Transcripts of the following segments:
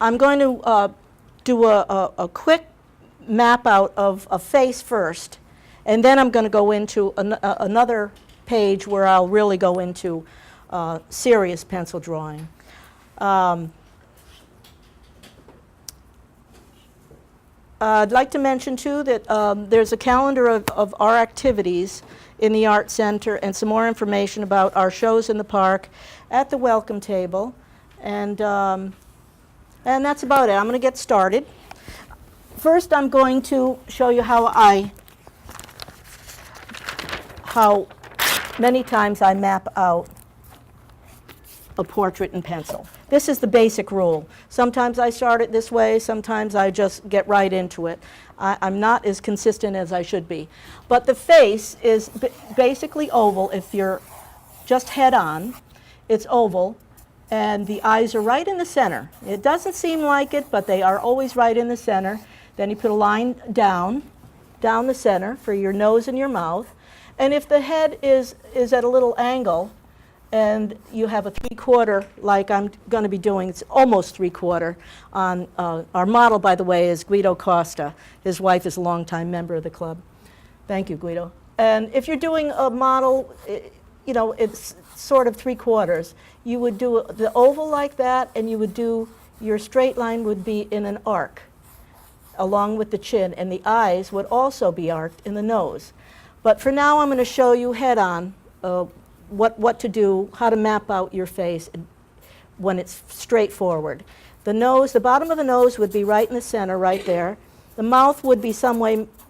I'm going to do a quick map out of a face first, and then I'm going to go into another page where I'll really go into serious pencil drawing. I'd like to mention, too, that there's a calendar of our activities in the Art Center and some more information about our shows in the park at the welcome table. And that's about it. I'm going to get started. First, I'm going to show you how many times I map out a portrait in pencil. This is the basic rule. Sometimes I start it this way, sometimes I just get right into it. I'm not as consistent as I should be. But the face is basically oval if you're just head on. It's oval, and the eyes are right in the center. It doesn't seem like it, but they are always right in the center. Then you put a line down the center for your nose and your mouth. And if the head is at a little angle, and you have a 3/4 like I'm going to be doing, it's almost 3/4 on, our model, by the way, is Guido Costa. His wife is a longtime member of the club. Thank you, Guido. And if you're doing a model, it's sort of 3/4. You would do the oval like that, and you would do, your straight line would be in an arc along with the chin, and the eyes would also be arced in the nose. But for now, I'm going to show you head on what to do, how to map out your face when it's straightforward. The nose, the bottom of the nose would be right in the center, right there. The mouth would be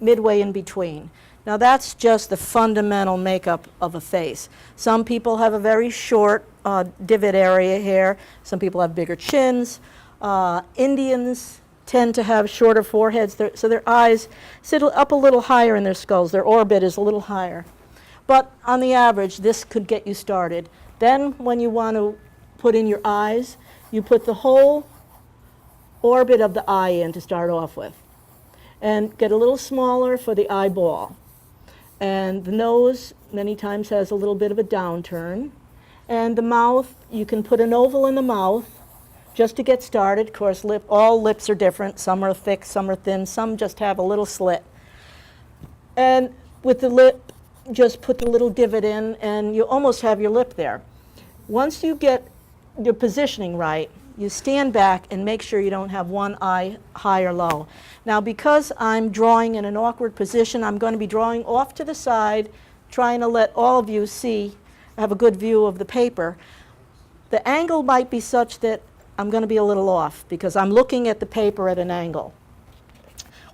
midway in between. Now that's just the fundamental makeup of a face. Some people have a very short divot area here. Some people have bigger chins. Indians tend to have shorter foreheads, so their eyes sit up a little higher in their skulls. Their orbit is a little higher. But on the average, this could get you started. Then when you want to put in your eyes, you put the whole orbit of the eye in to start off with. And get a little smaller for the eyeball. And the nose many times has a little bit of a downturn. And the mouth, you can put an oval in the mouth just to get started. Of course, all lips are different. Some are thick, some are thin, some just have a little slit. And with the lip, just put the little divot in, and you almost have your lip there. Once you get your positioning right, you stand back and make sure you don't have one eye high or low. Now, because I'm drawing in an awkward position, I'm going to be drawing off to the side, trying to let all of you have a good view of the paper. The angle might be such that I'm going to be a little off because I'm looking at the paper at an angle.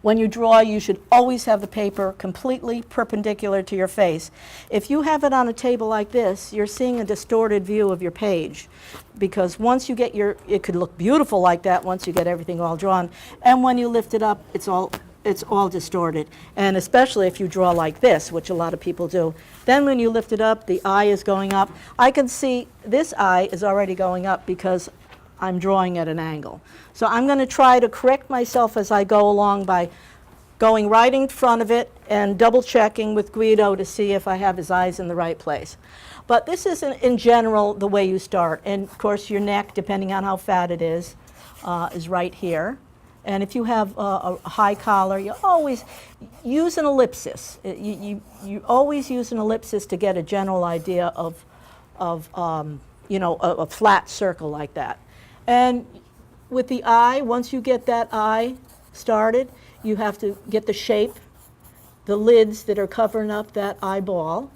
When you draw, you should always have the paper completely perpendicular to your face. If you have it on a table like this, you're seeing a distorted view of your page, because once you get it could look beautiful like that once you get everything all drawn, and when you lift it up, it's all distorted. And especially if you draw like this, which a lot of people do, then when you lift it up, the eye is going up. I can see this eye is already going up because I'm drawing at an angle. So I'm going to try to correct myself as I go along by going right in front of it and double checking with Guido to see if I have his eyes in the right place. But this is in general the way you start. And of course your neck, depending on how fat it is right here. And if you have a high collar, you always use an ellipsis. You always use an ellipsis to get a general idea of a flat circle like that. And with the eye, once you get that eye started, you have to get the shape, the lids that are covering up that eyeball.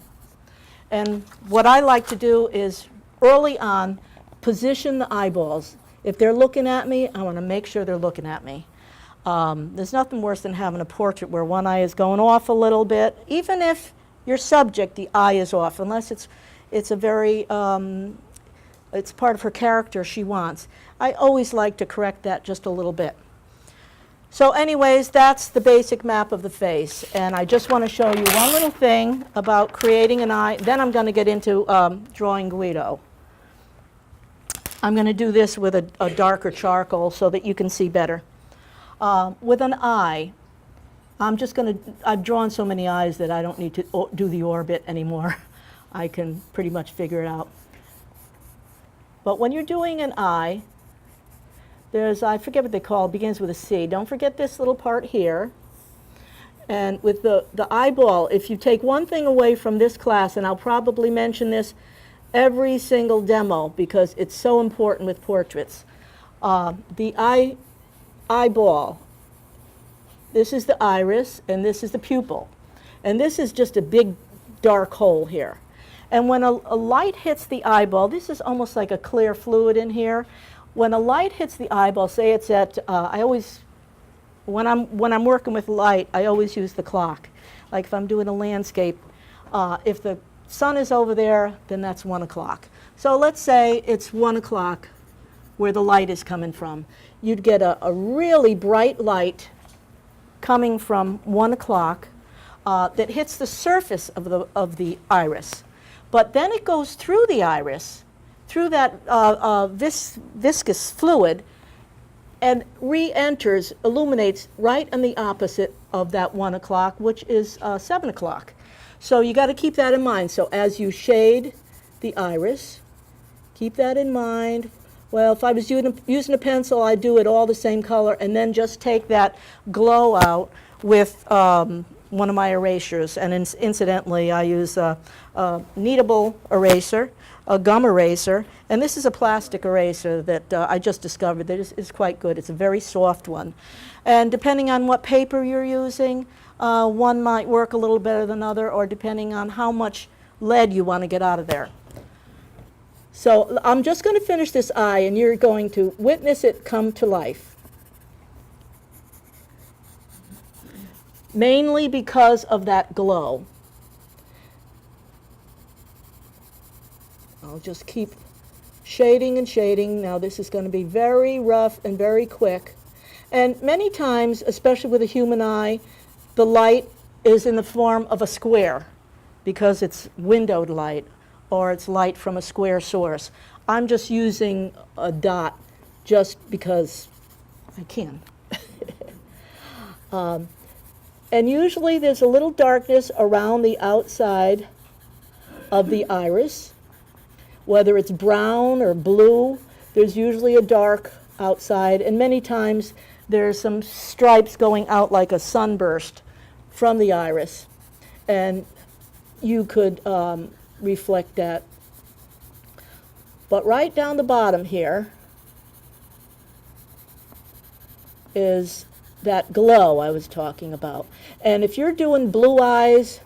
And what I like to do is early on position the eyeballs. If they're looking at me, I want to make sure they're looking at me. There's nothing worse than having a portrait where one eye is going off a little bit. Even if your subject, the eye is off, unless it's a very it's part of her character she wants. I always like to correct that just a little bit. So anyways, that's the basic map of the face. And I just want to show you one little thing about creating an eye. Then I'm going to get into drawing Guido. I'm going to do this with a darker charcoal so that you can see better. With an eye, I've drawn so many eyes that I don't need to do the orbit anymore. I can pretty much figure it out. But when you're doing an eye, There's, I forget what they call it, begins with a C. Don't forget this little part here. And with the eyeball, if you take one thing away from this class, and I'll probably mention this every single demo because it's so important with portraits, the eyeball, this is the iris, and this is the pupil. And this is just a big dark hole here. And when a light hits the eyeball, this is almost like a clear fluid in here. When a light hits the eyeball, say it's at, when I'm working with light, I always use the clock. Like if I'm doing a landscape, if the sun is over there, then that's 1 o'clock. So let's say it's 1 o'clock where the light is coming from. You'd get a really bright light coming from 1 o'clock that hits the surface of the iris. But then it goes through the iris, through that viscous fluid, and re-enters, illuminates right on the opposite of that 1 o'clock, which is 7 o'clock. So you got to keep that in mind. So as you shade the iris, keep that in mind. Well, if I was using a pencil, I'd do it all the same color and then just take that glow out with one of my erasers. And incidentally, I use a kneadable eraser, a gum eraser, and this is a plastic eraser that I just discovered that is quite good. It's a very soft one. And depending on what paper you're using, one might work a little better than other, or depending on how much lead you want to get out of there. So I'm just going to finish this eye, and you're going to witness it come to life. Mainly because of that glow. I'll just keep shading and shading. Now this is going to be very rough and very quick. And many times, especially with a human eye, the light is in the form of a square because it's windowed light or it's light from a square source. I'm just using a dot just because I can. And usually there's a little darkness around the outside of the iris. Whether it's brown or blue, there's usually a dark outside, and many times there's some stripes going out like a sunburst from the iris, and you could reflect that. But right down the bottom here is that glow I was talking about. And if you're doing blue eyes,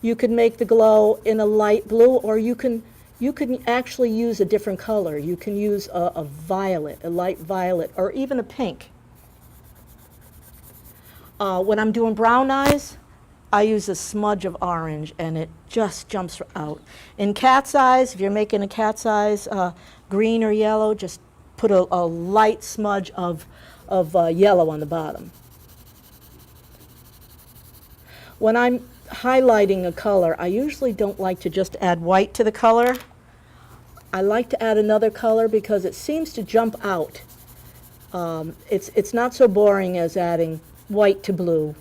you can make the glow in a light blue, or you can actually use a different color. You can use a violet, a light violet, or even a pink. When I'm doing brown eyes, I use a smudge of orange, and it just jumps out. In cat's eyes, if you're making a cat's eyes green or yellow, just put a light smudge of yellow on the bottom. When I'm highlighting a color, I usually don't like to just add white to the color. I like to add another color because it seems to jump out. It's not so boring as adding white to blue.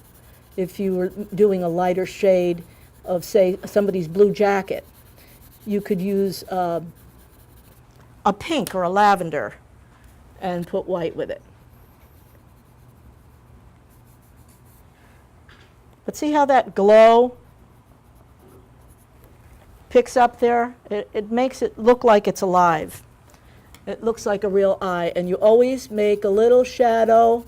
If you were doing a lighter shade of, say, somebody's blue jacket, you could use a pink or a lavender and put white with it. But see how that glow picks up there? It makes it look like it's alive. It looks like a real eye. And you always make a little shadow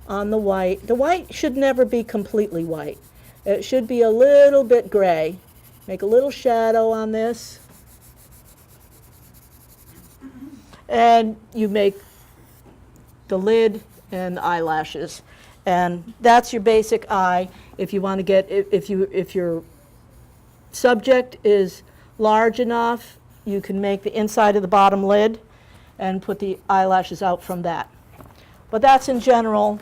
on the white. The white should never be completely white. It should be a little bit gray. Make a little shadow on this. And you make the lid and the eyelashes. And that's your basic eye. If you want to get, if your subject is large enough, you can make the inside of the bottom lid and put the eyelashes out from that. But that's in general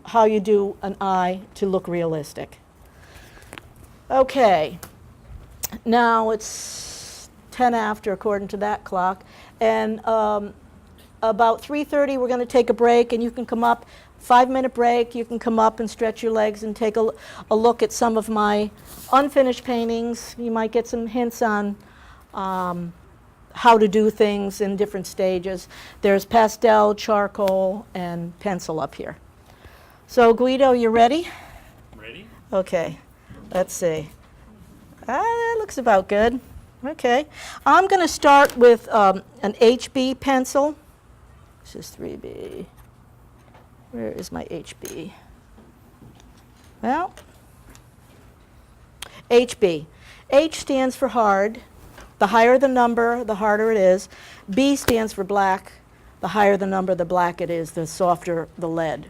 how you do an eye to look realistic. Okay, now it's 10 after according to that clock, and about 3:30 we're going to take a break, and you can come up, 5-minute break, you can come up and stretch your legs and take a look at some of my unfinished paintings. You might get some hints on how to do things in different stages. There's pastel, charcoal, and pencil up here. So Guido, you ready? Ready? Okay, let's see. That looks about good. Okay, I'm going to start with an HB pencil. This is 3B. Where is my HB? Well, HB. H stands for hard. The higher the number, the harder it is. B stands for black. The higher the number, the black it is, the softer the lead.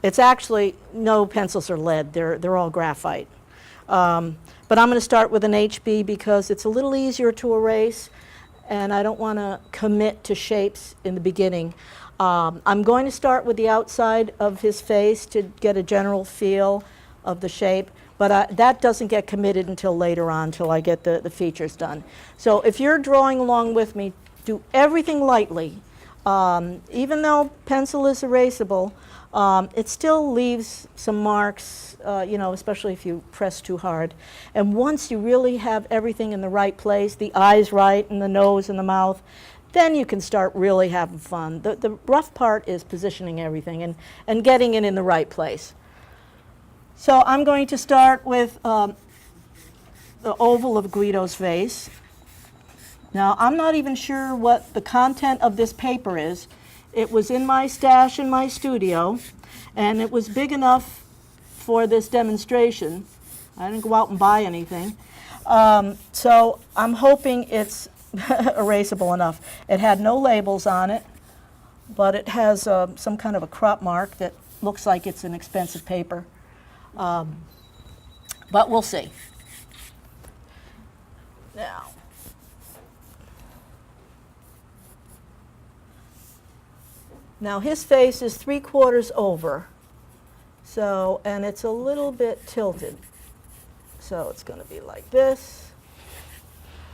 It's actually, no pencils are lead. They're all graphite. But I'm going to start with an HB because it's a little easier to erase, and I don't want to commit to shapes in the beginning. I'm going to start with the outside of his face to get a general feel of the shape, but that doesn't get committed until later on, until I get the features done. So if you're drawing along with me, do everything lightly. Even though pencil is erasable, it still leaves some marks, especially if you press too hard. And once you really have everything in the right place, the eyes right and the nose and the mouth, then you can start really having fun. The rough part is positioning everything and getting it in the right place. So I'm going to start with the oval of Guido's face. Now, I'm not even sure what the content of this paper is. It was in my stash in my studio, and it was big enough for this demonstration. I didn't go out and buy anything. So I'm hoping it's erasable enough. It had no labels on it, but it has some kind of a crop mark that looks like it's an expensive paper. But we'll see. Now his face is 3/4 over, so, and it's a little bit tilted. So it's going to be like this.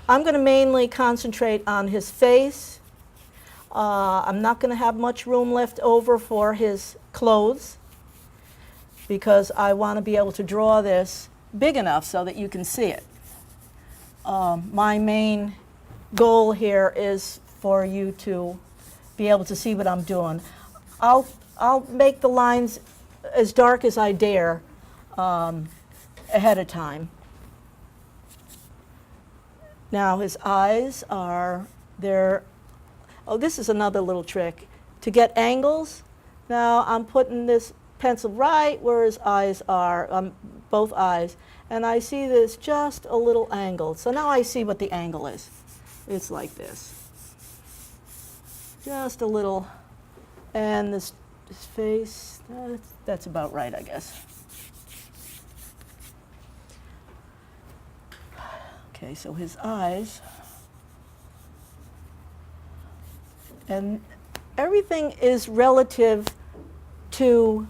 I'm going to mainly concentrate on his face. I'm not going to have much room left over for his clothes, because I want to be able to draw this big enough so that you can see it. My main goal here is for you to be able to see what I'm doing. I'll make the lines as dark as I dare ahead of time. Now his eyes are there. Oh, this is another little trick. To get angles, now I'm putting this pencil right where his eyes are, both eyes, and I see this just a little angle. So now I see what the angle is. It's like this. Just a little, and this face, that's about right, I guess. Okay, so his eyes, and everything is relative to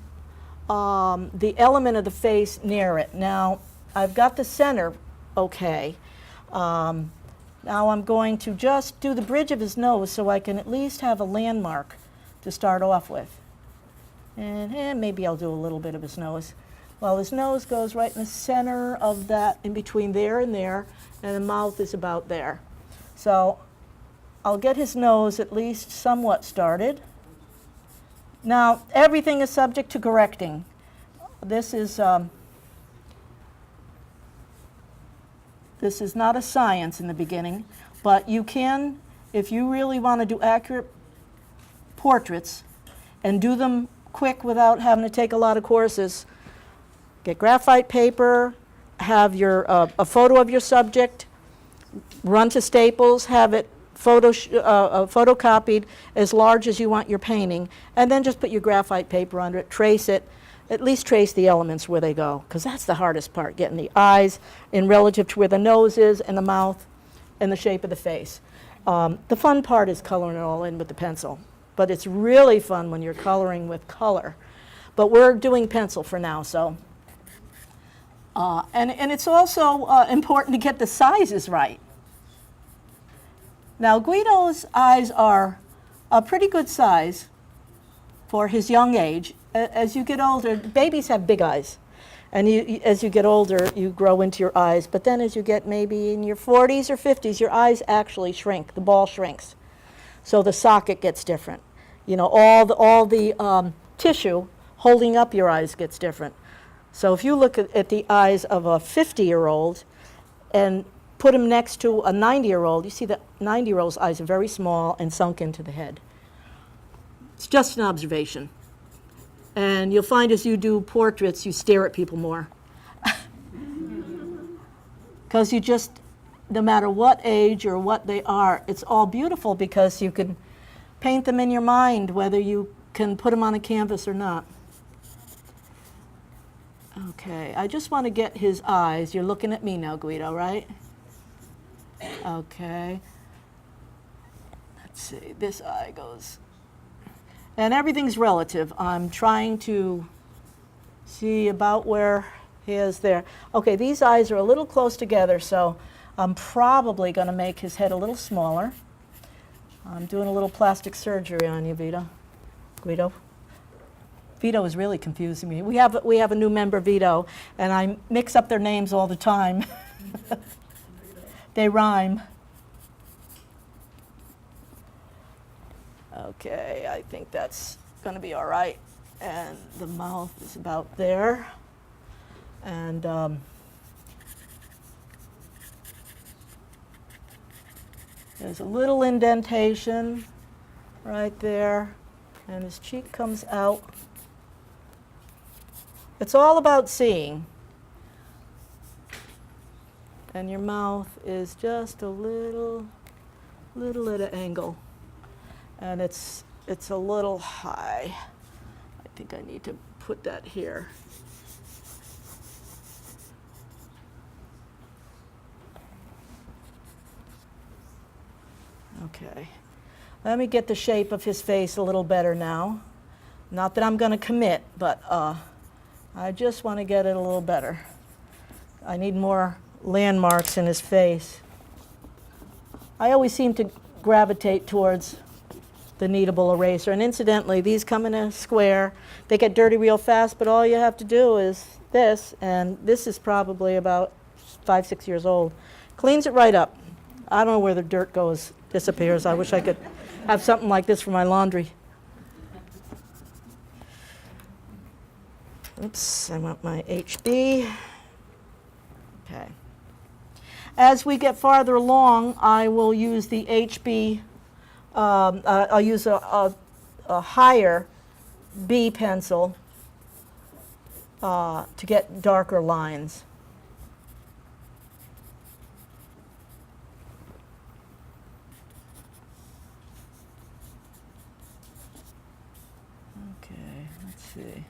the element of the face near it. Now, I've got the center okay. Now I'm going to just do the bridge of his nose so I can at least have a landmark to start off with. And maybe I'll do a little bit of his nose. Well, his nose goes right in the center of that, in between there, and the mouth is about there. So I'll get his nose at least somewhat started. Now, everything is subject to correcting. This is not a science in the beginning, but you can, if you really want to do accurate portraits and do them quick without having to take a lot of courses, get graphite paper, have your a photo of your subject, run to Staples, have it photocopied as large as you want your painting, and then just put your graphite paper under it, trace it, at least trace the elements where they go, because that's the hardest part, getting the eyes in relative to where the nose is and the mouth and the shape of the face. The fun part is coloring it all in with the pencil, but it's really fun when you're coloring with color. But we're doing pencil for now, so. And it's also important to get the sizes right. Now, Guido's eyes are a pretty good size for his young age. As you get older, babies have big eyes. And as you get older, you grow into your eyes. But then as you get maybe in your 40s or 50s, your eyes actually shrink. The ball shrinks. So the socket gets different. You know, all the tissue holding up your eyes gets different. So if you look at the eyes of a 50-year-old and put them next to a 90-year-old, you see that 90-year-old's eyes are very small and sunk into the head. It's just an observation. And you'll find as you do portraits, you stare at people more. Because you just, no matter what age or what they are, it's all beautiful because you can paint them in your mind, whether you can put them on a canvas or not. Okay, I just want to get his eyes. You're looking at me now, Guido, right? Okay. Let's see, this eye goes. And everything's relative. I'm trying to see about where he is there. Okay, these eyes are a little close together, so I'm probably going to make his head a little smaller. I'm doing a little plastic surgery on you, Guido. Vito is really confusing me. We have a new member, Vito, and I mix up their names all the time. They rhyme. Okay, I think that's going to be all right. And the mouth is about there. And there's a little indentation right there. And his cheek comes out. It's all about seeing. And your mouth is just a little at an angle. And it's a little high. I think I need to put that here. Okay. Let me get the shape of his face a little better now. Not that I'm going to commit, but I just want to get it a little better. I need more landmarks in his face. I always seem to gravitate towards the kneadable eraser. And incidentally, these come in a square. They get dirty real fast, but all you have to do is this, and this is probably about 5, 6 years old. Cleans it right up. I don't know where the dirt goes, disappears. I wish I could have something like this for my laundry. Oops, I want my HB. Okay. As we get farther along, I will use the HB. I'll use a higher B pencil to get darker lines. Okay, let's see.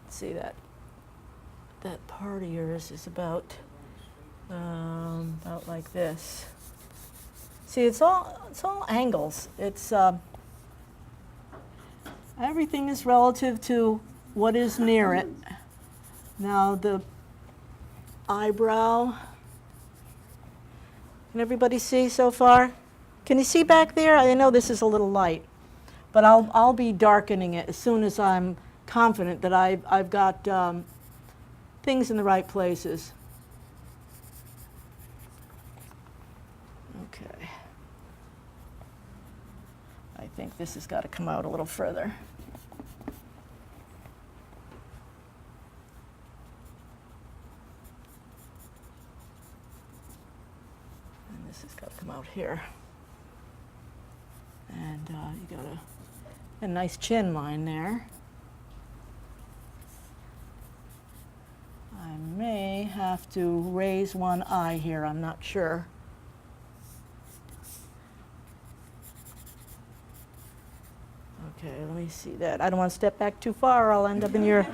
See that part of yours is about like this. See, it's all angles. It's everything is relative to what is near it. Now the eyebrow. Can everybody see so far? Can you see back there? I know this is a little light, but I'll be darkening it as soon as I'm confident that I've got things in the right places. Okay. I think this has got to come out a little further. And this has got to come out here. And you got a nice chin line there. I may have to raise one eye here, I'm not sure. Okay, let me see that. I don't want to step back too far or I'll end up in your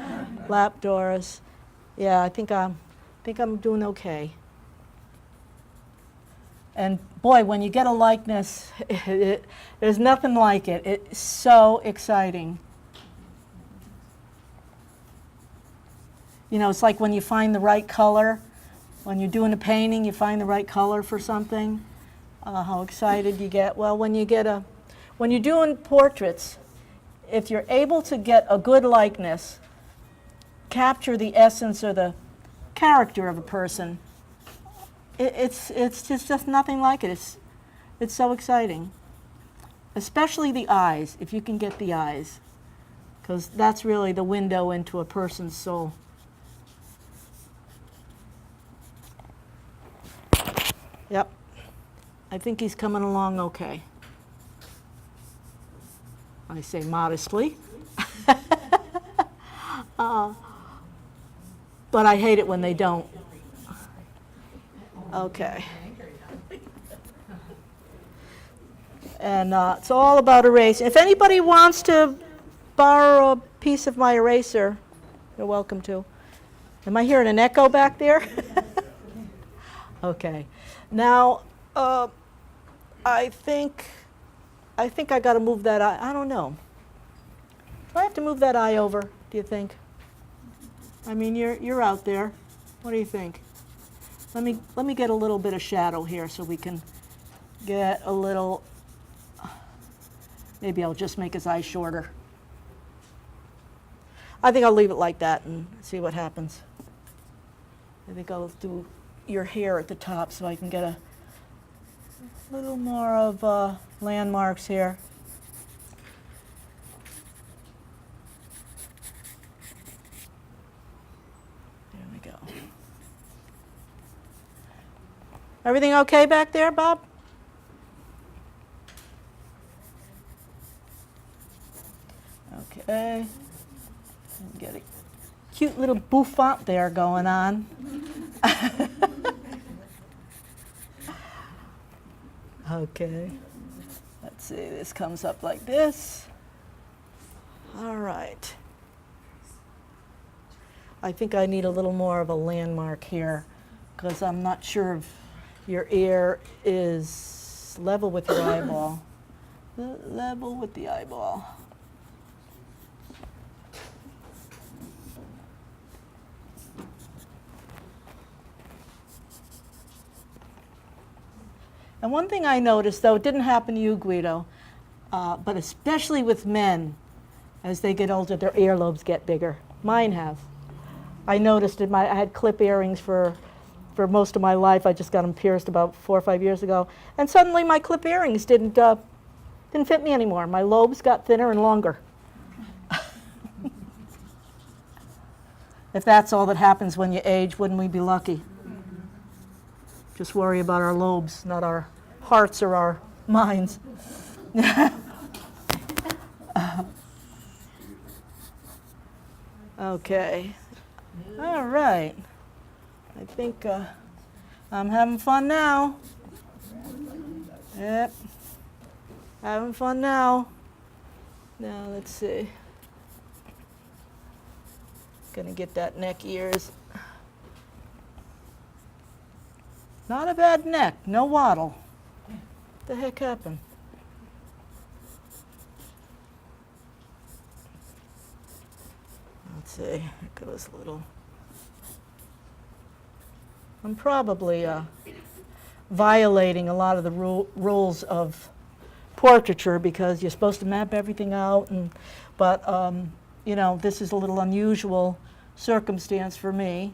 lap, Doris. Yeah, I think I'm doing okay. And boy, when you get a likeness, there's nothing like it. It's so exciting. You know, it's like when you find the right color. When you're doing a painting, you find the right color for something. How excited you get. Well, when you're doing portraits, if you're able to get a good likeness, capture the essence or the character of a person, it's just nothing like it. It's so exciting. Especially the eyes, if you can get the eyes, because that's really the window into a person's soul. Yep, I think he's coming along okay. I say modestly. But I hate it when they don't. Okay. And it's all about erasing. If anybody wants to borrow a piece of my eraser, you're welcome to. Am I hearing an echo back there? Okay. Now, I think I got to move that eye. I don't know. Do I have to move that eye over, do you think? I mean, you're out there. What do you think? Let me get a little bit of shadow here so we can get a little. Maybe I'll just make his eye shorter. I think I'll leave it like that and see what happens. I think I'll do your hair at the top so I can get a little more of landmarks here. There we go. Everything okay back there, Bob? Okay. Get a cute little bouffant there going on. Okay. Let's see, this comes up like this. All right. I think I need a little more of a landmark here because I'm not sure if your ear is level with your eyeball. Level with the eyeball. And one thing I noticed, though, it didn't happen to you, Guido, but especially with men, as they get older, their earlobes get bigger. Mine have. I noticed I had clip earrings for most of my life. I just got them pierced about 4 or 5 years ago. And suddenly my clip earrings didn't fit me anymore. My lobes got thinner and longer. If that's all that happens when you age, wouldn't we be lucky? Just worry about our lobes, not our hearts or our minds. Okay. All right. I think I'm having fun now. Yep. Having fun now. Now, let's see. Gonna get that neck ears. Not a bad neck, no waddle. What the heck happened? Let's see, it goes a little. I'm probably violating a lot of the rules of portraiture because you're supposed to map everything out, but you know, this is a little unusual circumstance for me.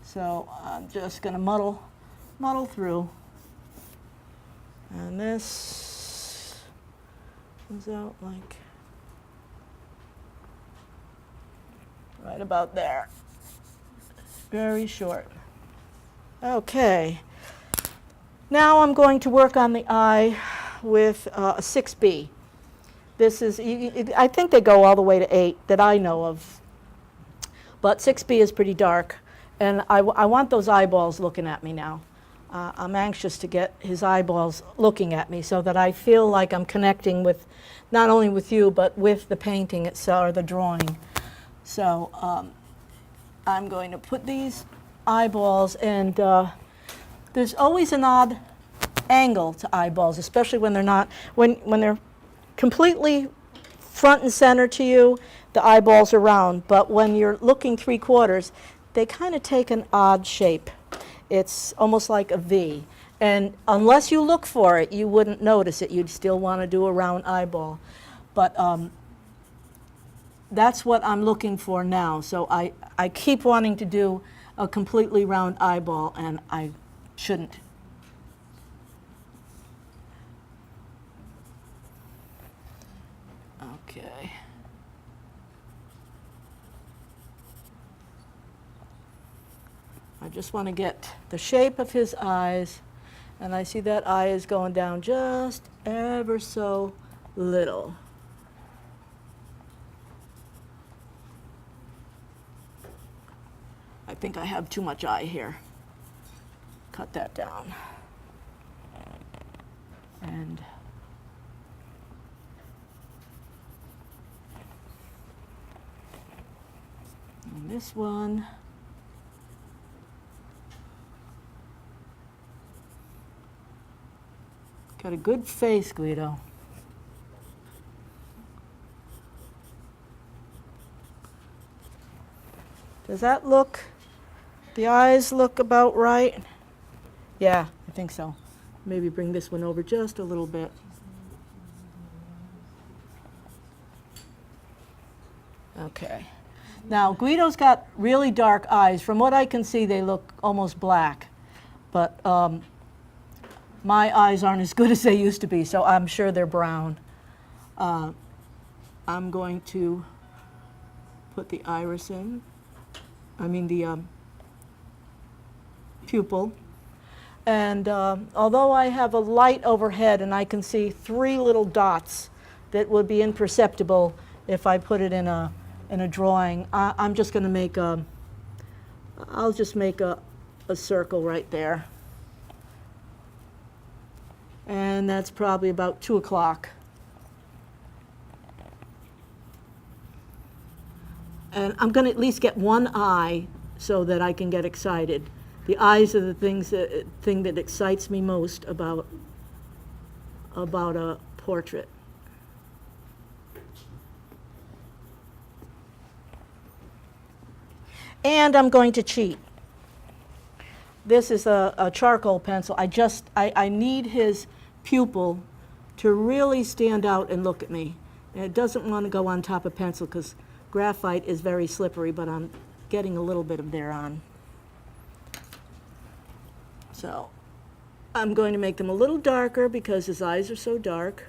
So I'm just going to muddle through. And this comes out like right about there. Very short. Okay. Now I'm going to work on the eye with a 6B. This is, I think they go all the way to 8 that I know of. But 6B is pretty dark. And I want those eyeballs looking at me now. I'm anxious to get his eyeballs looking at me so that I feel like I'm connecting with, not only with you, but with the painting itself, or the drawing. So I'm going to put these eyeballs, and there's always an odd angle to eyeballs, especially when they're not, when they're completely front and center to you, the eyeballs are round. But when you're looking 3/4, they kind of take an odd shape. It's almost like a V. And unless you look for it, you wouldn't notice it. You'd still want to do a round eyeball. But that's what I'm looking for now. So I keep wanting to do a completely round eyeball, and I shouldn't. Okay. I just want to get the shape of his eyes, and I see that eye is going down just ever so little. I think I have too much eye here. Cut that down. And this one. Got a good face, Guido. Does that look, the eyes look about right? Yeah, I think so. Maybe bring this one over just a little bit. Okay. Now, Guido's got really dark eyes. From what I can see, they look almost black. But my eyes aren't as good as they used to be, so I'm sure they're brown. I'm going to put the iris in. I mean the pupil. And although I have a light overhead and I can see 3 little dots that would be imperceptible if I put it in a drawing, I'm just going to make I'll just make a circle right there. And that's probably about 2 o'clock. And I'm going to at least get one eye so that I can get excited. The eyes are the thing that excites me most about a portrait. And I'm going to cheat. This is a charcoal pencil. I need his pupil to really stand out and look at me. And it doesn't want to go on top of pencil because graphite is very slippery, but I'm getting a little bit of there on. So I'm going to make them a little darker because his eyes are so dark.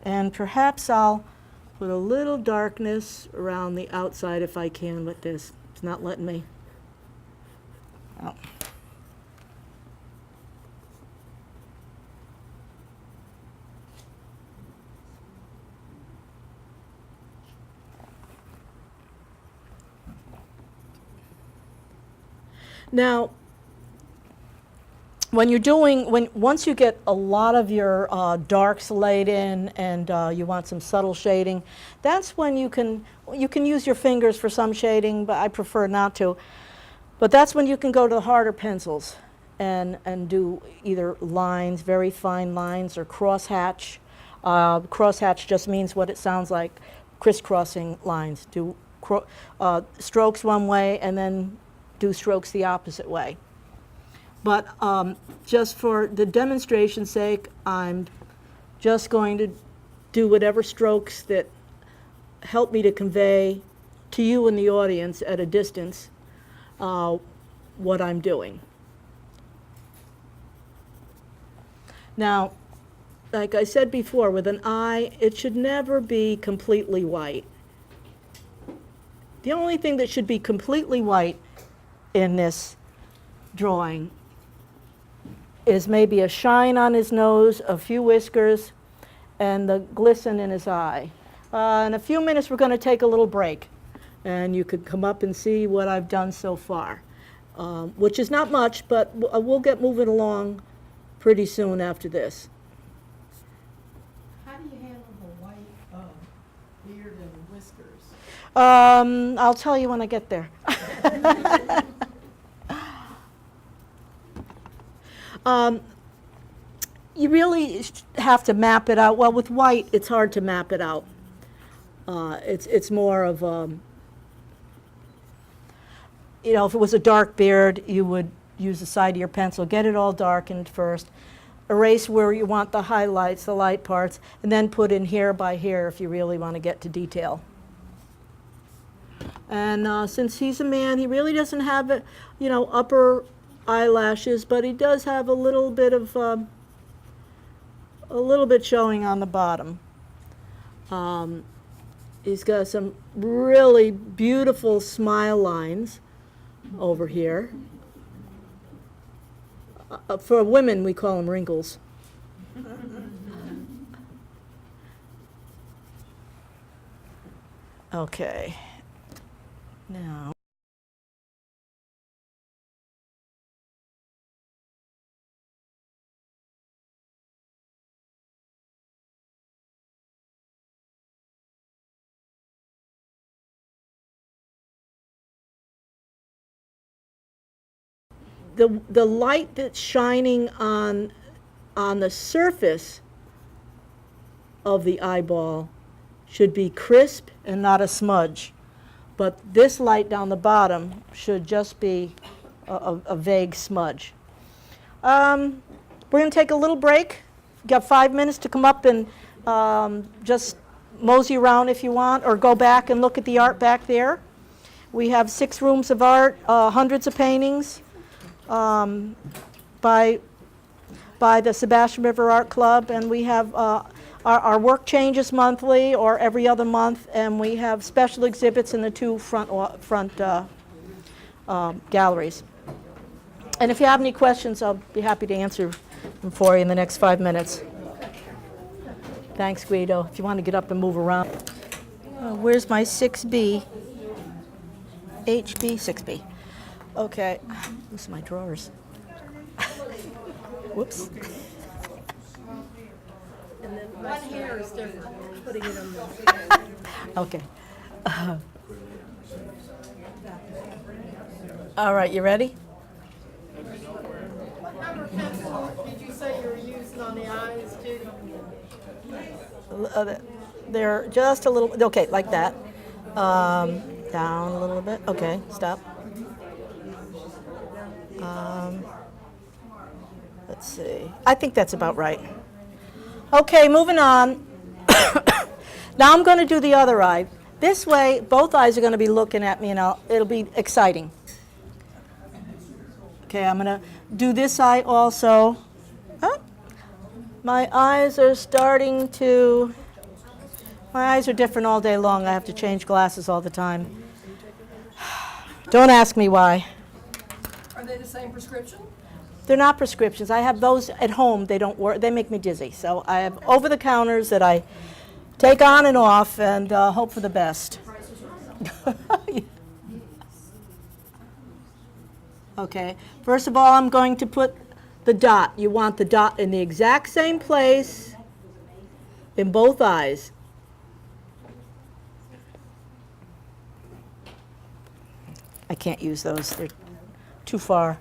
And perhaps I'll put a little darkness around the outside if I can with this. It's not letting me. Oh. Now, when you're doing, once you get a lot of your darks laid in and you want some subtle shading, that's when you can use your fingers for some shading, but I prefer not to. But that's when you can go to the harder pencils and do either lines, very fine lines, or crosshatch. Crosshatch just means what it sounds like, crisscrossing lines. Do strokes one way and then do strokes the opposite way. But just for the demonstration's sake, I'm just going to do whatever strokes that help me to convey to you in the audience at a distance what I'm doing. Now, like I said before, with an eye, it should never be completely white. The only thing that should be completely white in this drawing is maybe a shine on his nose, a few whiskers, and the glisten in his eye. In a few minutes, we're going to take a little break, and you could come up and see what I've done so far, which is not much, but we'll get moving along pretty soon after this. How do you handle the white beard and whiskers? I'll tell you when I get there. You really have to map it out. Well, with white, it's hard to map it out. It's more of, you know, if it was a dark beard, you would use the side of your pencil, get it all darkened first, erase where you want the highlights, the light parts, and then put in here by here if you really want to get to detail. And since he's a man, he really doesn't have, you know, upper eyelashes, but he does have a little bit of, a little bit showing on the bottom. He's got some really beautiful smile lines over here. For women, we call them wrinkles. Okay. Now. The light that's shining on the surface of the eyeball should be crisp and not a smudge. But this light down the bottom should just be a vague smudge. We're going to take a little break. You've got 5 minutes to come up and just mosey around if you want, or go back and look at the art back there. We have 6 rooms of art, hundreds of paintings. By the Sebastian River Art Club, and we have our work changes monthly or every other month, and we have special exhibits in the 2 front galleries. And if you have any questions, I'll be happy to answer them for you in the next 5 minutes. Thanks, Guido. If you want to get up and move around. Where's my 6B? HB, 6B. Okay, those are my drawers. Whoops. And then one here is different, putting it on the. Okay. All right, you ready? What number pencil did you say you were using on the eyes, Judy? They're just a little, okay, like that. Down a little bit. Okay, stop. Let's see. I think that's about right. Okay, moving on. Now I'm going to do the other eye. This way, both eyes are going to be looking at me, and it'll be exciting. Okay, I'm going to do this eye also. My eyes are starting to... My eyes are different all day long. I have to change glasses all the time. Don't ask me why. Are they the same prescription? They're not prescriptions. I have those at home. They don't work. They make me dizzy. So I have over-the-counters that I take on and off and hope for the best. Okay. First of all, I'm going to put the dot. You want the dot in the exact same place in both eyes. I can't use those. They're too far.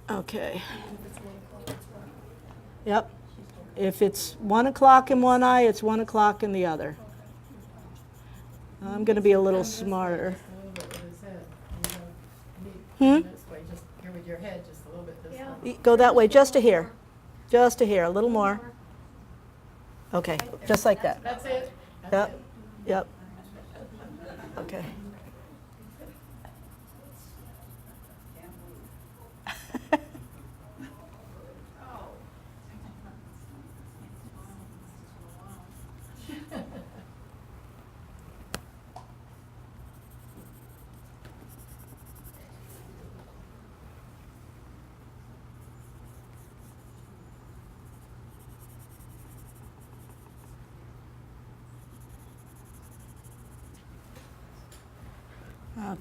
Okay. Yep. If it's 1 o'clock in one eye, it's 1 o'clock in the other. I'm going to be a little smarter. This way, just here with your head, just a little bit this way. Go that way, just to here. Just to here, a little more. Okay, just like that. That's it? Yep, yep. Okay.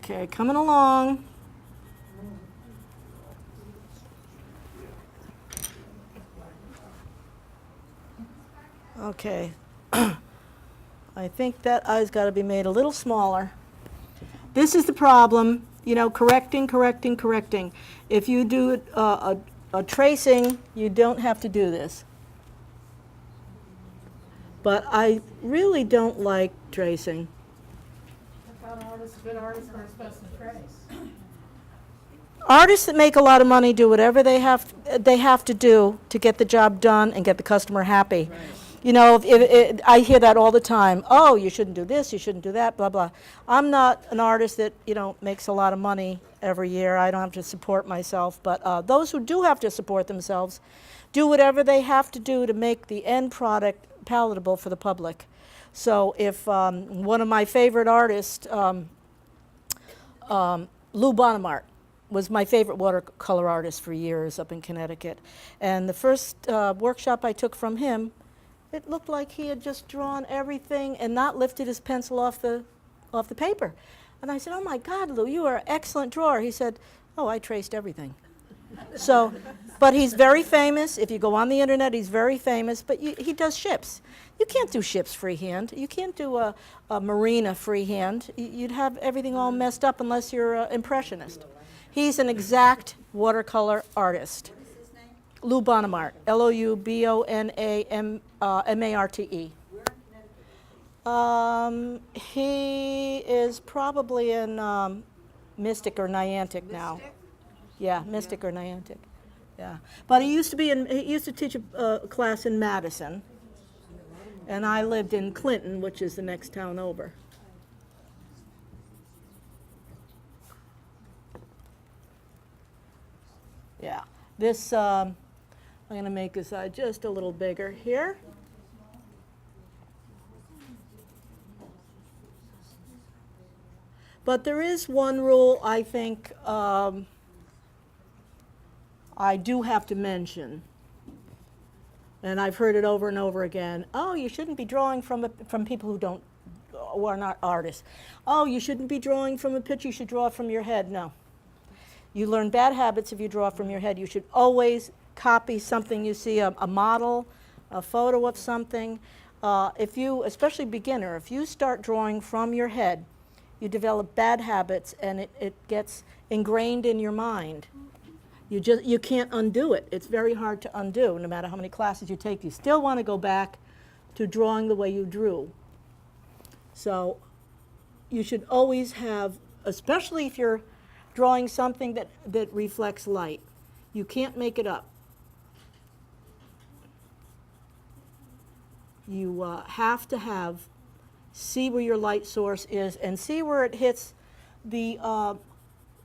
Okay, coming along. Okay. I think that eye's got to be made a little smaller. This is the problem. You know, correcting. If you do a tracing, you don't have to do this. But I really don't like tracing. I thought good artists aren't supposed to trace. Artists that make a lot of money do whatever they have to do to get the job done and get the customer happy. Right. You know, I hear that all the time. Oh, you shouldn't do this, you shouldn't do that, blah, blah. I'm not an artist that, you know, makes a lot of money every year. I don't have to support myself. But those who do have to support themselves do whatever they have to do to make the end product palatable for the public. So if one of my favorite artists, Lou Bonamart, was my favorite watercolor artist for years up in Connecticut. And the first workshop I took from him, it looked like he had just drawn everything and not lifted his pencil off the paper. And I said, "Oh my God, Lou, you are an excellent drawer." He said, "Oh, I traced everything." So, but he's very famous. If you go on the internet, he's very famous, but he does ships. You can't do ships freehand. You can't do a marina freehand. You'd have everything all messed up unless you're an impressionist. He's an exact watercolor artist. Lou Bonamart, Loubonamarte. He is probably in Mystic or Niantic now. Yeah, Mystic or Niantic. Yeah, but he used to teach a class in Madison, and I lived in Clinton, which is the next town over. Yeah, this, I'm going to make this just a little bigger here. But there is one rule I think I do have to mention, and I've heard it over and over again. Oh, you shouldn't be drawing from people who are not artists. Oh, you shouldn't be drawing from a picture, you should draw from your head. No. You learn bad habits if you draw from your head. You should always copy something you see, a model, a photo of something. If you, especially beginner, if you start drawing from your head, you develop bad habits and it gets ingrained in your mind. You can't undo it. It's very hard to undo. No matter how many classes you take, you still want to go back to drawing the way you drew. So you should always have, especially if you're drawing something that reflects light. You can't make it up. You have to see where your light source is and see where it hits the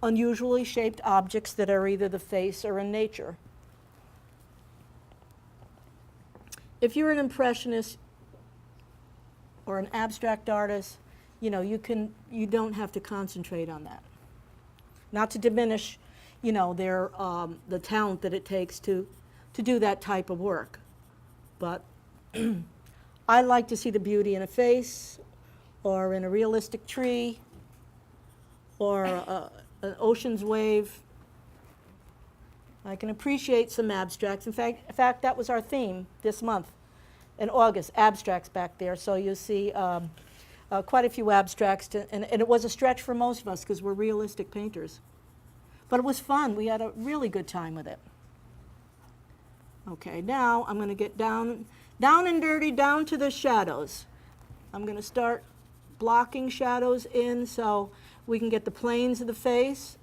unusually shaped objects that are either the face or in nature. If you're an impressionist or an abstract artist, you know, you don't have to concentrate on that. Not to diminish, you know, the talent that it takes to do that type of work. But I like to see the beauty in a face or in a realistic tree or an ocean's wave. I can appreciate some abstracts. In fact, that was our theme this month in August, abstracts back there. So you'll see quite a few abstracts, and it was a stretch for most of us because we're realistic painters. But it was fun. We had a really good time with it. Okay, now I'm going to get down and dirty, down to the shadows. I'm going to start blocking shadows in so we can get the planes of the face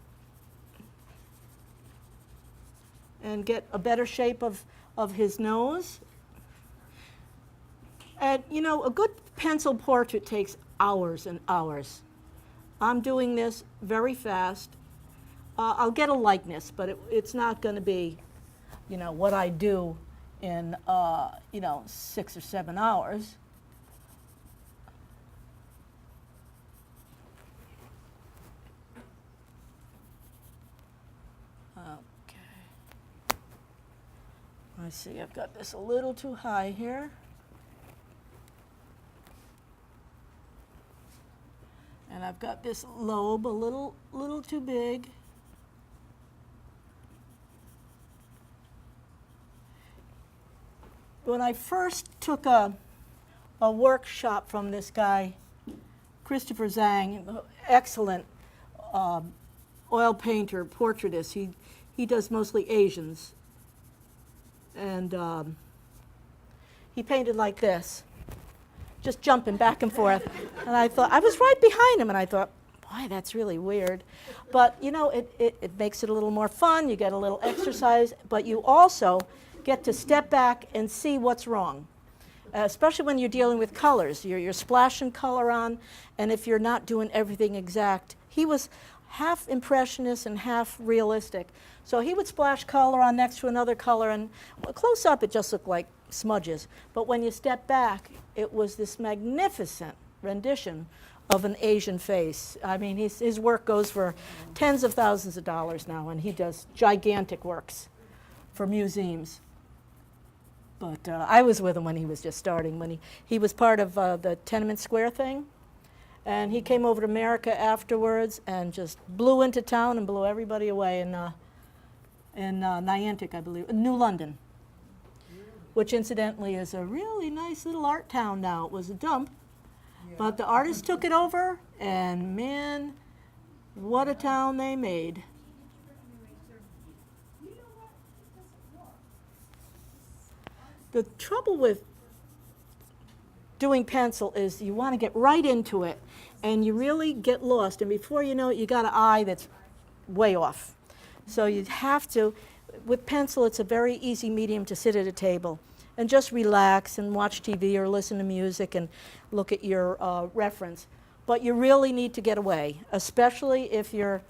and get a better shape of his nose. And, you know, a good pencil portrait takes hours and hours. I'm doing this very fast. I'll get a likeness, but it's not going to be, you know, what I do in, you know, 6 or 7 hours. Okay. I see I've got this a little too high here. And I've got this lobe a little too big. When I first took a workshop from this guy, Christopher Zhang, excellent oil painter, portraitist. He does mostly Asians. And he painted like this, just jumping back and forth. And I thought, I was right behind him, and I thought, boy, that's really weird. But, you know, it makes it a little more fun. You get a little exercise, but you also get to step back and see what's wrong. Especially when you're dealing with colors. You're splashing color on, and if you're not doing everything exact. He was half impressionist and half realistic. So he would splash color on next to another color, and close up it just looked like smudges. But when you step back, it was this magnificent rendition of an Asian face. I mean, his work goes for tens of thousands of dollars now, and he does gigantic works for museums. But I was with him when he was just starting, when he was part of the Tenement Square thing. And he came over to America afterwards and just blew into town and blew everybody away in Niantic, I believe, New London, which incidentally is a really nice little art town now. It was a dump, but the artists took it over, and man, what a town they made. The trouble with doing pencil is you want to get right into it, and you really get lost, and before you know it, you got an eye that's way off. So you have to, with pencil, it's a very easy medium to sit at a table and just relax and watch TV or listen to music and look at your reference. But you really need to get away, especially if you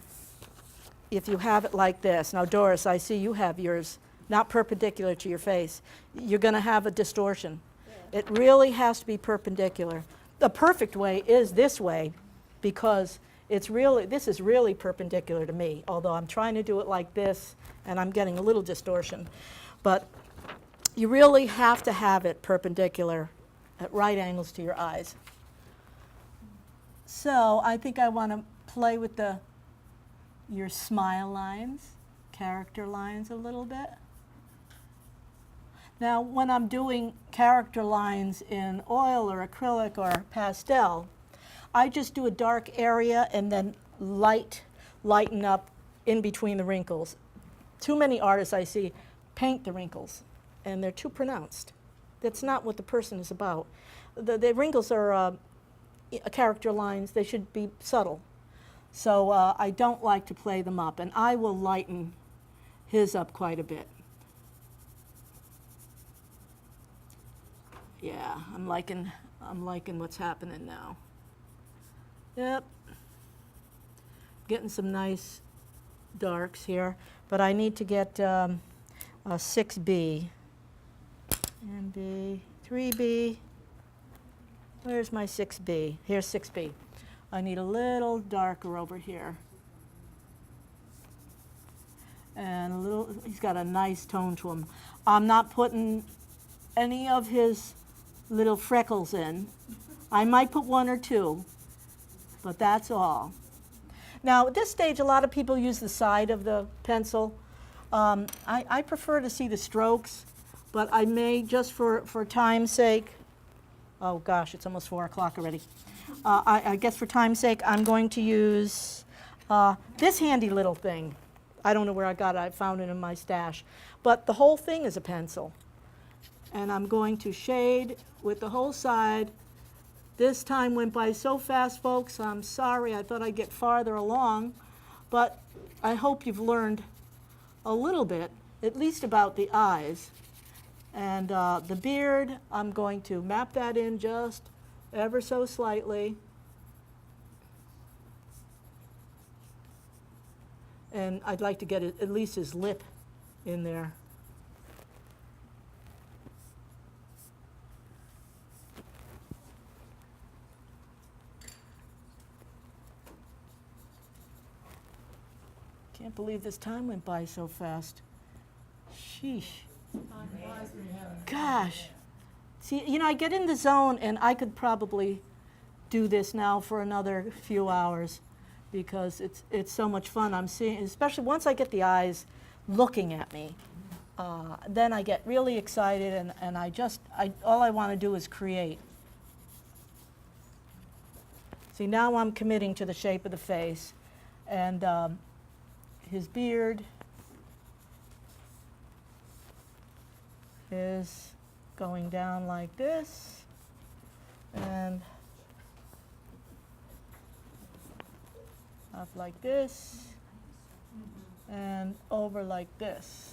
have it like this. Now, Doris, I see you have yours not perpendicular to your face. You're going to have a distortion. Yeah. It really has to be perpendicular. The perfect way is this way, because this is really perpendicular to me, although I'm trying to do it like this, and I'm getting a little distortion. But you really have to have it perpendicular at right angles to your eyes. So I think I want to play with your smile lines, character lines a little bit. Now, when I'm doing character lines in oil or acrylic or pastel, I just do a dark area and then lighten up in between the wrinkles. Too many artists I see paint the wrinkles, and they're too pronounced. That's not what the person is about. The wrinkles are character lines. They should be subtle. So I don't like to play them up, and I will lighten his up quite a bit. Yeah, I'm liking what's happening now. Yep. Getting some nice darks here, but I need to get a 6B. And B, 3B. Where's my 6B? Here's 6B. I need a little darker over here. And he's got a nice tone to him. I'm not putting any of his little freckles in. I might put one or two, but that's all. Now, at this stage, a lot of people use the side of the pencil. I prefer to see the strokes, but I may, just for time's sake, oh gosh, it's almost 4 o'clock already. I guess for time's sake, I'm going to use this handy little thing. I don't know where I got it. I found it in my stash. But the whole thing is a pencil. And I'm going to shade with the whole side. This time went by so fast, folks. I'm sorry. I thought I'd get farther along. But I hope you've learned a little bit, at least about the eyes. And the beard, I'm going to map that in just ever so slightly. And I'd like to get at least his lip in there. Can't believe this time went by so fast. Sheesh. Gosh. See, you know, I get in the zone, and I could probably do this now for another few hours because it's so much fun. I'm seeing, especially once I get the eyes looking at me, then I get really excited, and all I want to do is create. See, now I'm committing to the shape of the face, and his beard is going down like this, and up like this, and over like this.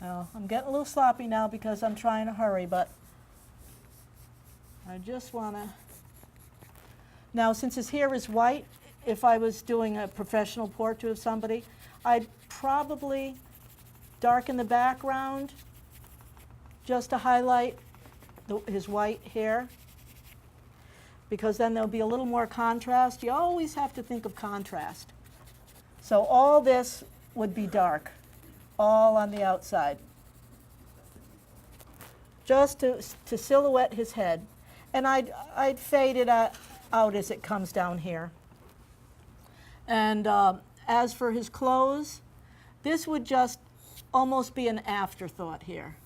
Now, I'm getting a little sloppy now because I'm trying to hurry, but I just want to... Now, since his hair is white, if I was doing a professional portrait of somebody, I'd probably darken the background just to highlight his white hair, because then there'll be a little more contrast. You always have to think of contrast. So all this would be dark, all on the outside, just to silhouette his head. And I'd fade it out as it comes down here. And as for his clothes, this would just almost be an afterthought here.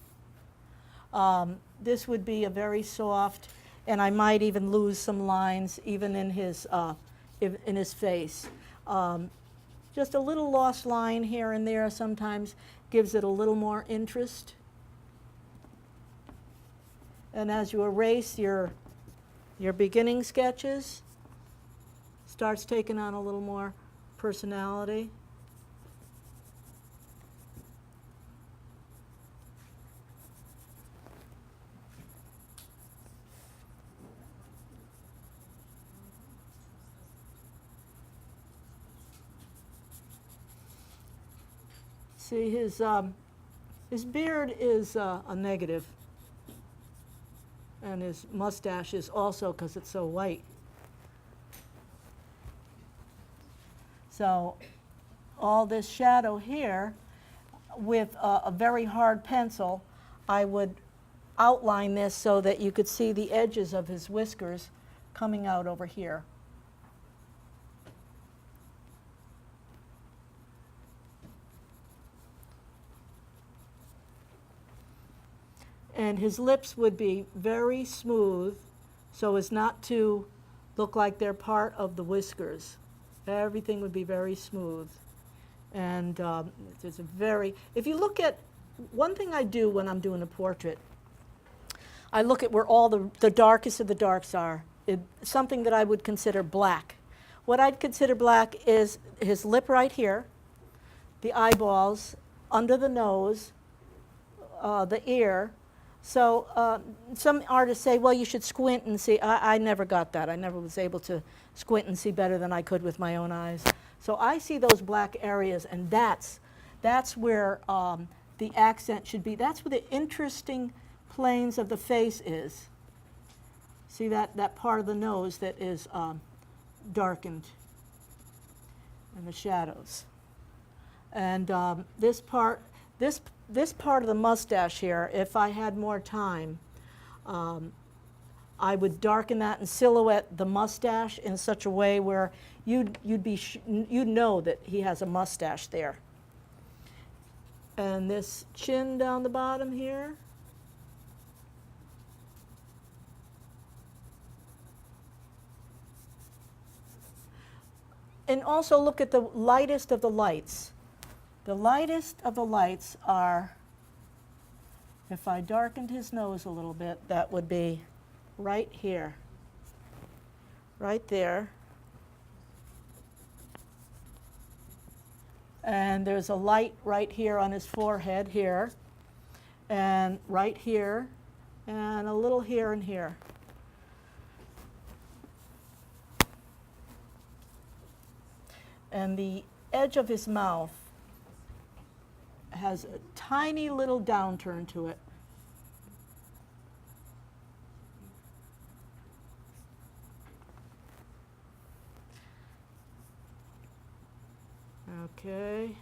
This would be a very soft, and I might even lose some lines even in his face. Just a little lost line here and there sometimes gives it a little more interest. And as you erase your beginning sketches, starts taking on a little more personality. See, his beard is a negative, and his mustache is also, because it's so white. So all this shadow here, with a very hard pencil, I would outline this so that you could see the edges of his whiskers coming out over here. And his lips would be very smooth so as not to look like they're part of the whiskers. Everything would be very smooth. And it's a very, if you look at, one thing I do when I'm doing a portrait, I look at where all the darkest of the darks are. Something that I would consider black. What I'd consider black is his lip right here, the eyeballs, under the nose, the ear. So some artists say, well, you should squint and see. I never got that. I never was able to squint and see better than I could with my own eyes. So I see those black areas, and that's where the accent should be. That's where the interesting planes of the face is. See that part of the nose that is darkened, and the shadows. And this part of the mustache here, if I had more time, I would darken that and silhouette the mustache in such a way where you'd know that he has a mustache there. And this chin down the bottom here. And also look at the lightest of the lights. The lightest of the lights are, if I darkened his nose a little bit, that would be right here, right there. And there's a light right here on his forehead here, and right here, and a little here and here. And the edge of his mouth has a tiny little downturn to it. Okay.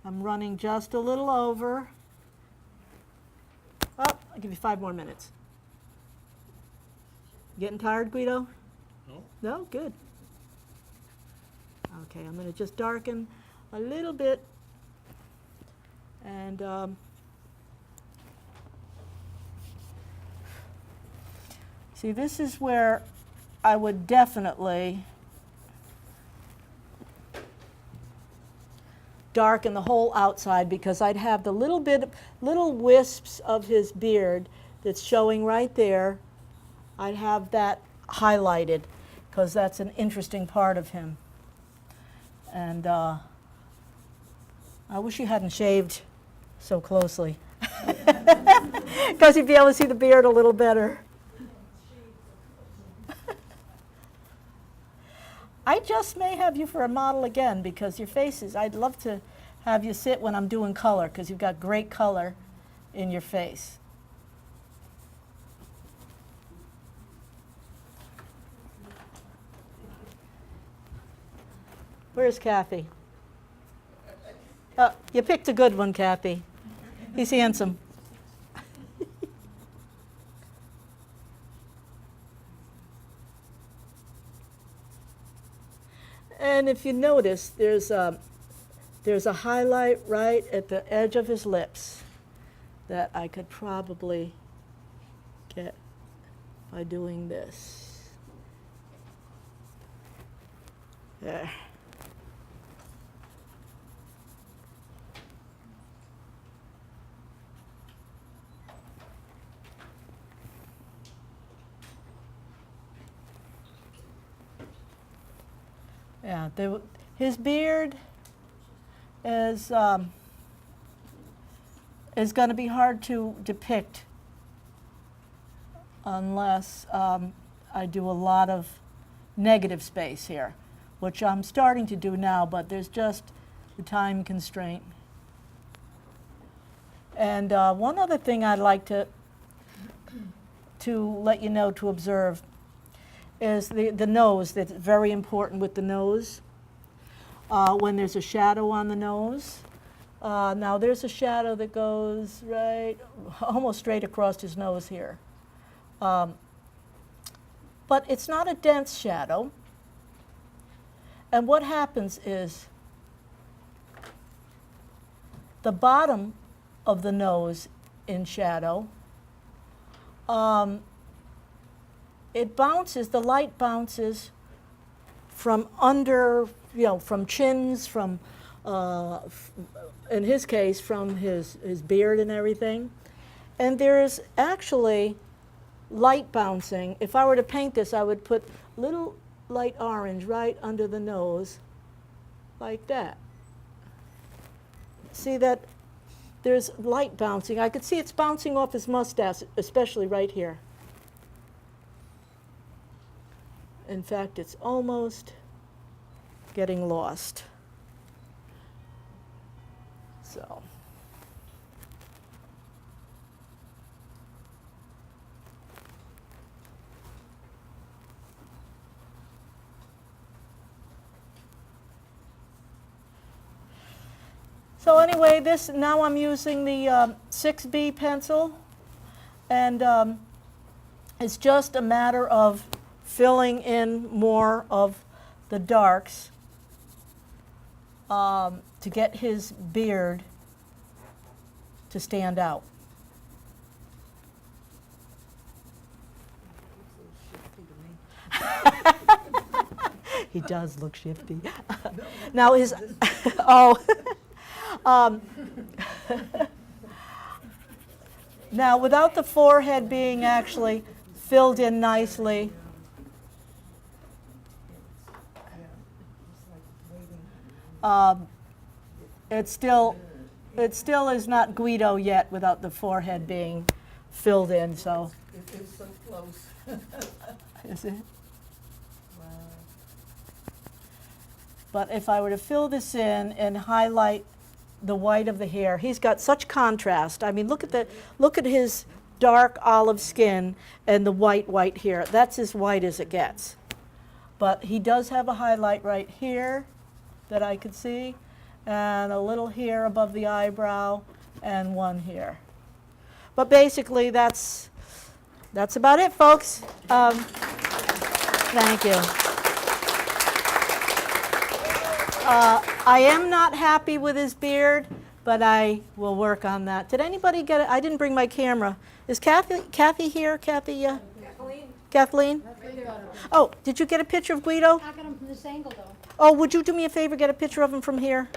I'm running just a little over. Oh, I'll give you 5 more minutes. Getting tired, Guido? No? No? Good. Okay, I'm going to just darken a little bit. And see, this is where I would definitely darken the whole outside, because I'd have the little wisps of his beard that's showing right there. I'd have that highlighted, because that's an interesting part of him. And I wish you hadn't shaved so closely, because you'd be able to see the beard a little better. I just may have you for a model again, because your face is, I'd love to have you sit when I'm doing color, because you've got great color in your face. Where's Kathy? You picked a good one, Kathy. He's handsome. And if you notice, there's a highlight right at the edge of his lips that I could probably get by doing this. There. Yeah, his beard is going to be hard to depict unless I do a lot of negative space here, which I'm starting to do now, but there's just the time constraint. And one other thing I'd like to let you know, to observe, is the nose. That's very important with the nose. When there's a shadow on the nose. Now there's a shadow that goes right, almost straight across his nose here. But it's not a dense shadow. And what happens is the bottom of the nose in shadow, it bounces, the light bounces from under, from chins, from, in his case, from his beard and everything. And there's actually light bouncing. If I were to paint this, I would put little light orange right under the nose, like that. See that there's light bouncing. I could see it's bouncing off his mustache, especially right here. In fact, it's almost getting lost. So. So anyway, now I'm using the 6B pencil, and it's just a matter of filling in more of the darks to get his beard to stand out. He does look shifty. Now his, now without the forehead being actually filled in nicely, it still is not Guido yet without the forehead being filled in. So It's so close. is it? Wow. But if I were to fill this in and highlight the white of the hair, he's got such contrast. I mean, look at his dark olive skin and the white hair. That's as white as it gets. But he does have a highlight right here that I could see, and a little here above the eyebrow, and one here. But basically, that's That's about it, folks. Thank you. I am not happy with his beard, but I will work on that. Did anybody get it? I didn't bring my camera. Is Kathy here? Kathleen? Oh, did you get a picture of Guido? I got him from this angle, though. Oh, would you do me a favor, get a picture of him from here?